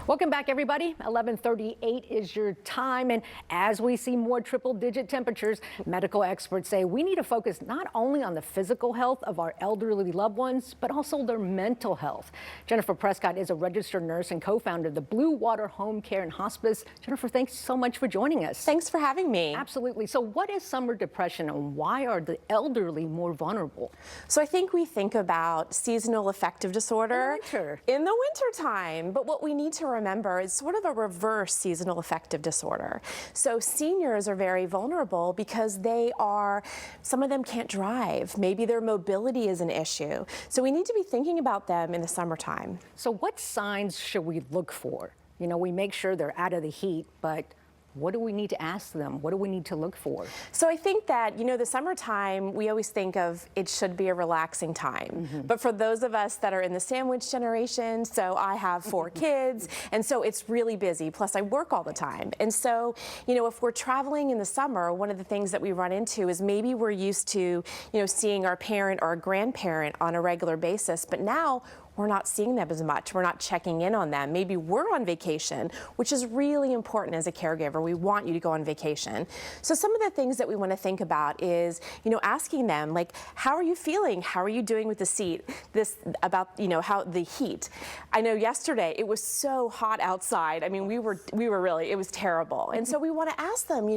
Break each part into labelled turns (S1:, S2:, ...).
S1: Welcome back, everybody. 11:38 is your time, and as we see more triple-digit temperatures, medical experts say we need to focus not only on the physical health of our elderly loved ones, but also their mental health. Jennifer Prescott is a registered nurse and co-founder of the Blue Water Homecare and Hospice. Jennifer, thanks so much for joining us.
S2: Thanks for having me.
S1: Absolutely. So what is summer depression, and why are the elderly more vulnerable?
S2: So I think we think about seasonal affective disorder in the winter time, but what we need to remember is sort of a reverse seasonal affective disorder. So seniors are very vulnerable because some of them can't drive. Maybe their mobility is an issue. So we need to be thinking about them in the summertime.
S1: So what signs should we look for? You know, we make sure they're out of the heat, but what do we need to ask them? What do we need to look for?
S2: So I think that, the summertime, we always think of it should be a relaxing time. But for those of us that are in the sandwich generation, so I have 4 kids, and so it's really busy. Plus I work all the time. And so, if we're traveling in the summer, one of the things that we run into is maybe we're used to, seeing our parent or our grandparent on a regular basis, but now we're not seeing them as much. We're not checking in on them. Maybe we're on vacation, which is really important as a caregiver. We want you to go on vacation. So some of the things that we want to think about is, asking them, like, how are you feeling? How are you doing with about how the heat? I know yesterday it was so hot outside. I mean, we were really, it was terrible. And so we want to ask them,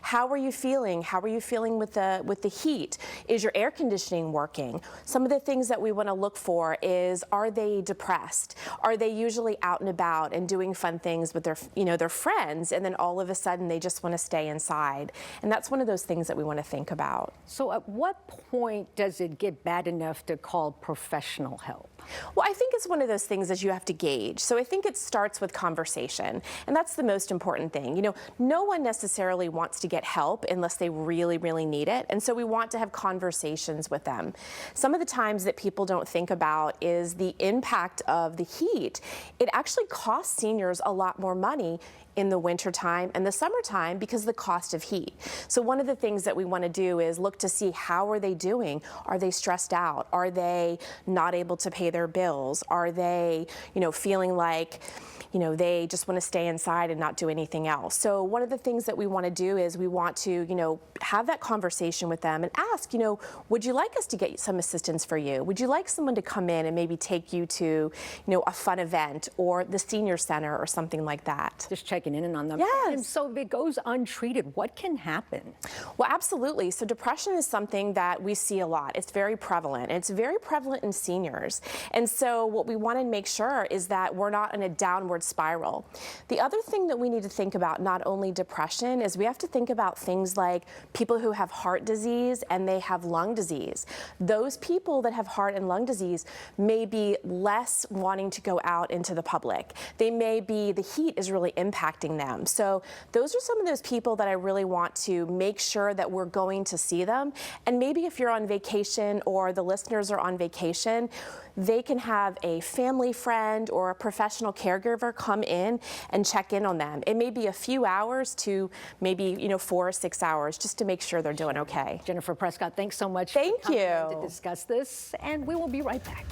S2: how are you feeling? How are you feeling with the heat? Is your air conditioning working? Some of the things that we want to look for is, are they depressed? Are they usually out and about and doing fun things with their friends, and then all of a sudden they just want to stay inside? And that's one of those things that we want to think about.
S1: So at what point does it get bad enough to call professional help?
S2: Well, I think it's one of those things that you have to gauge. So I think it starts with conversation, and that's the most important thing. No one necessarily wants to get help unless they really, really need it. And so we want to have conversations with them. Some of the times that people don't think about is the impact of the heat. It actually costs seniors a lot more money in the wintertime and the summertime because of the cost of heat. So one of the things that we want to do is look to see, how are they doing? Are they stressed out? Are they not able to pay their bills? Are they, feeling like, they just want to stay inside and not do anything else? So one of the things that we want to do is we want to, have that conversation with them and ask, would you like us to get some assistance for you? Would you like someone to come in and maybe take you to, a fun event or the senior center or something like that?
S1: Just checking in on them.
S2: Yes.
S1: And so if it goes untreated, what can happen?
S2: Well, absolutely. So depression is something that we see a lot. It's very prevalent. It's very prevalent in seniors. And so what we want to make sure is that we're not in a downward spiral. The other thing that we need to think about, not only depression, is we have to think about things like people who have heart disease and they have lung disease. Those people that have heart and lung disease may be less wanting to go out into the public. The heat is really impacting them. So those are some of those people that I really want to make sure that we're going to see them. And maybe if you're on vacation or the listeners are on vacation, they can have a family friend or a professional caregiver come in and check in on them. It may be a few hours to maybe 4 or 6 hours, just to make sure they're doing okay.
S1: Jennifer Prescott, thanks so much
S2: Thank
S1: for coming
S2: you
S1: in to discuss this, and we will be right back.